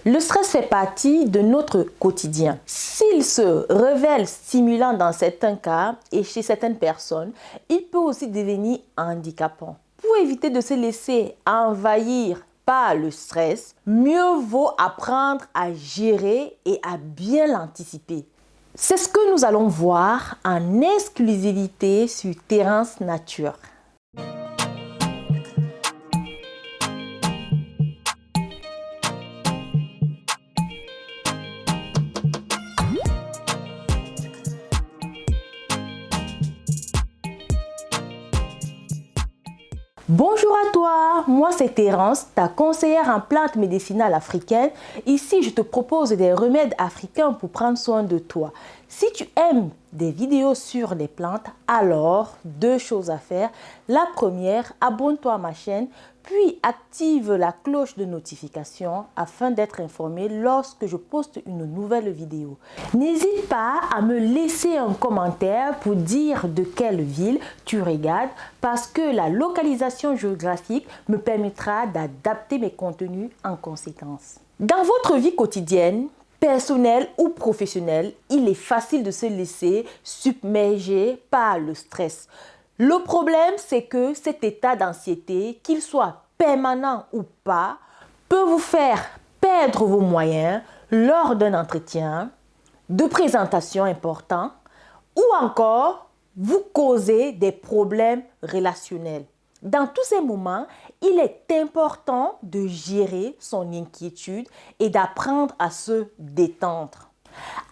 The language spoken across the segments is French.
Le stress fait partie de notre quotidien. S'il se révèle stimulant dans certains cas et chez certaines personnes, il peut aussi devenir handicapant. Pour éviter de se laisser envahir par le stress, mieux vaut apprendre à gérer et à bien l'anticiper. C'est ce que nous allons voir en exclusivité sur Terence Nature. Bonjour à toi, moi c'est Terence, ta conseillère en plantes médicinales africaines. Ici, je te propose des remèdes africains pour prendre soin de toi. Si tu aimes des vidéos sur les plantes, alors deux choses à faire. La première, abonne-toi à ma chaîne, puis active la cloche de notification afin d'être informé lorsque je poste une nouvelle vidéo. N'hésite pas à me laisser un commentaire pour dire de quelle ville tu regardes parce que la localisation géographique me permettra d'adapter mes contenus en conséquence. Dans votre vie quotidienne, personnelle ou professionnelle, il est facile de se laisser submerger par le stress. Le problème, c'est que cet état d'anxiété, qu'il soit permanent ou pas, peut vous faire perdre vos moyens lors d'un entretien, de présentation important ou encore vous causer des problèmes relationnels. Dans tous ces moments, il est important de gérer son inquiétude et d'apprendre à se détendre.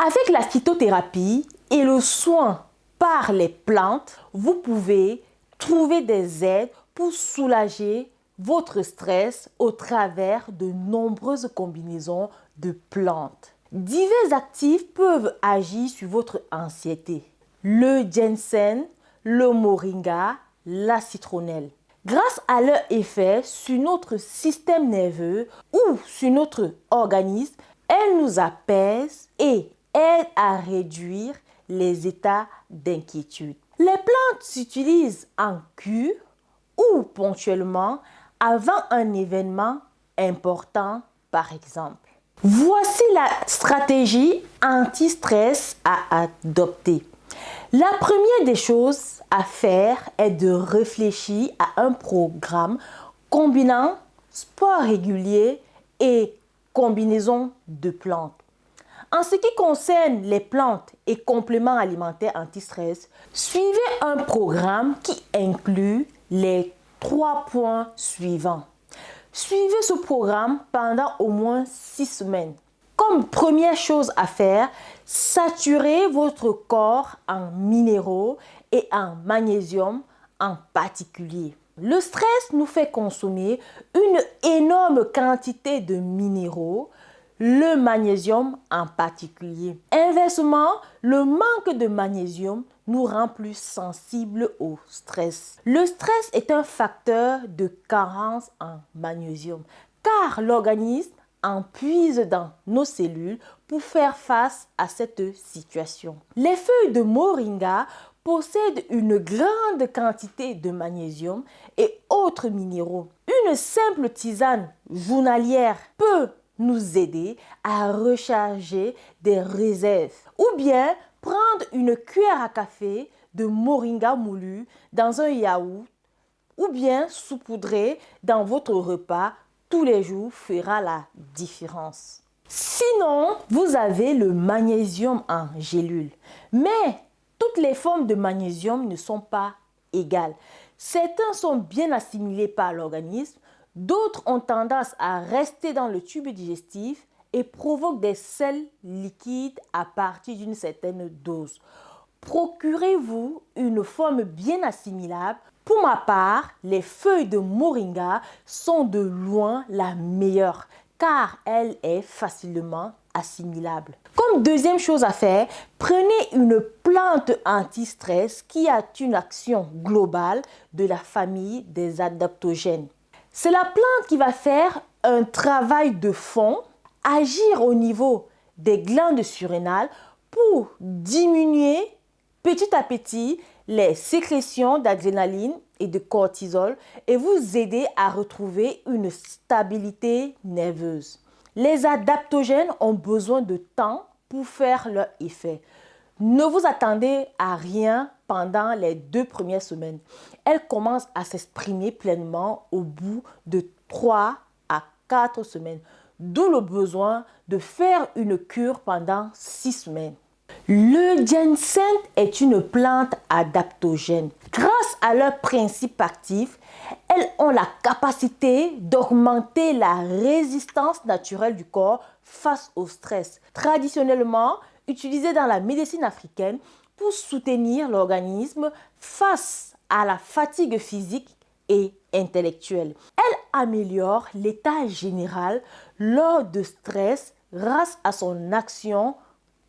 Avec la phytothérapie et le soin par les plantes, vous pouvez trouver des aides pour soulager votre stress au travers de nombreuses combinaisons de plantes. Divers actifs peuvent agir sur votre anxiété. Le ginseng, le moringa, la citronnelle. Grâce à leur effet sur notre système nerveux ou sur notre organisme, elles nous apaisent et aident à réduire les états d'inquiétude. Les plantes s'utilisent en cure ou ponctuellement avant un événement important, par exemple. Voici la stratégie anti-stress à adopter. La première des choses à faire est de réfléchir à un programme combinant sport régulier et combinaison de plantes. En ce qui concerne les plantes et compléments alimentaires anti-stress, suivez un programme qui inclut les 3 points suivants. Suivez ce programme pendant au moins 6 semaines. Comme première chose à faire, saturez votre corps en minéraux et en magnésium en particulier. Le stress nous fait consommer une énorme quantité de minéraux, le magnésium en particulier. Inversement, le manque de magnésium nous rend plus sensibles au stress. Le stress est un facteur de carence en magnésium car l'organisme en puise dans nos cellules pour faire face à cette situation. Les feuilles de moringa possèdent une grande quantité de magnésium et autres minéraux. Une simple tisane journalière peut nous aider à recharger des réserves ou bien prendre une cuillère à café de moringa moulu dans un yaourt ou bien saupoudrer dans votre repas tous les jours fera la différence. Sinon, vous avez le magnésium en gélule. Mais toutes les formes de magnésium ne sont pas égales. Certains sont bien assimilés par l'organisme, d'autres ont tendance à rester dans le tube digestif et provoquent des sels liquides à partir d'une certaine dose. Procurez-vous une forme bien assimilable. Pour ma part, les feuilles de moringa sont de loin la meilleure car elle est facilement assimilable. Comme deuxième chose à faire, prenez une plante anti-stress qui a une action globale de la famille des adaptogènes. C'est la plante qui va faire un travail de fond, agir au niveau des glandes surrénales pour diminuer petit à petit les sécrétions d'adrénaline et de cortisol et vous aider à retrouver une stabilité nerveuse. Les adaptogènes ont besoin de temps pour faire leur effet. Ne vous attendez à rien pendant les 2 premières semaines. Elles commencent à s'exprimer pleinement au bout de 3 à 4 semaines. D'où le besoin de faire une cure pendant 6 semaines. Le ginseng est une plante adaptogène. Grâce à leur principe actif, elles ont la capacité d'augmenter la résistance naturelle du corps face au stress. Traditionnellement utilisées dans la médecine africaine pour soutenir l'organisme face à la fatigue physique et intellectuelle. Elles améliorent l'état général lors de stress grâce à son action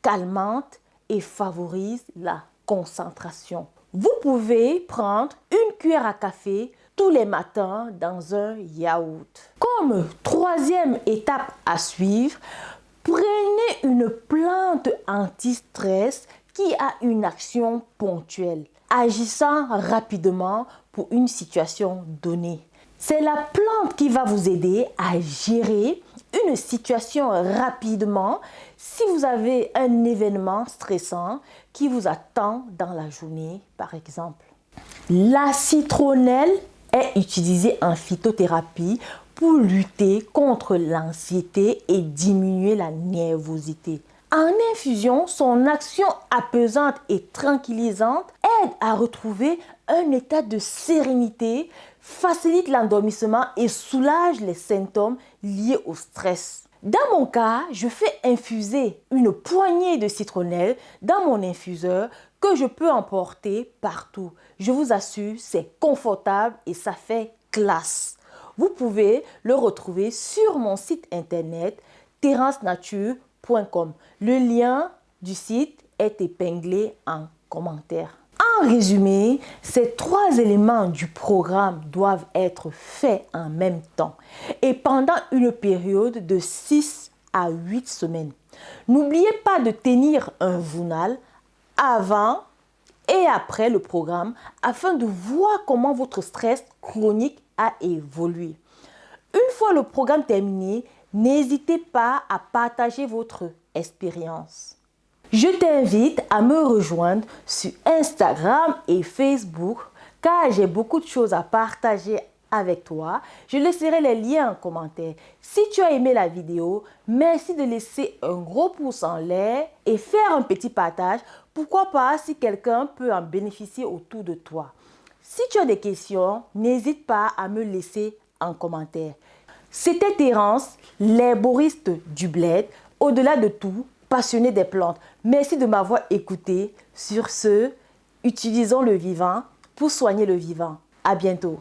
calmante et favorise la concentration. Vous pouvez prendre une cuillère à café tous les matins dans un yaourt. Comme troisième étape à suivre, prenez une plante anti-stress qui a une action ponctuelle, agissant rapidement pour une situation donnée. C'est la plante qui va vous aider à gérer une situation rapidement si vous avez un événement stressant qui vous attend dans la journée, par exemple. La citronnelle est utilisée en phytothérapie pour lutter contre l'anxiété et diminuer la nervosité. En infusion, son action apaisante et tranquillisante aide à retrouver un état de sérénité, facilite l'endormissement et soulage les symptômes liés au stress. Dans mon cas, je fais infuser une poignée de citronnelle dans mon infuseur que je peux emporter partout. Je vous assure, c'est confortable et ça fait classe. Vous pouvez le retrouver sur mon site internet terencenature.com. Le lien du site est épinglé en commentaire. En résumé, ces 3 éléments du programme doivent être faits en même temps et pendant une période de 6 à 8 semaines. N'oubliez pas de tenir un journal avant et après le programme afin de voir comment votre stress chronique a évolué. Une fois le programme terminé, n'hésitez pas à partager votre expérience. Je t'invite à me rejoindre sur Instagram et Facebook car j'ai beaucoup de choses à partager avec toi. Je laisserai les liens en commentaire. Si tu as aimé la vidéo, merci de laisser un gros pouce en l'air et faire un petit partage. Pourquoi pas si quelqu'un peut en bénéficier autour de toi. Si tu as des questions, n'hésite pas à me laisser en commentaire. C'était Terence, l'herboriste du bled. Au-delà de tout, passionné des plantes. Merci de m'avoir écouté. Sur ce, utilisons le vivant pour soigner le vivant. À bientôt.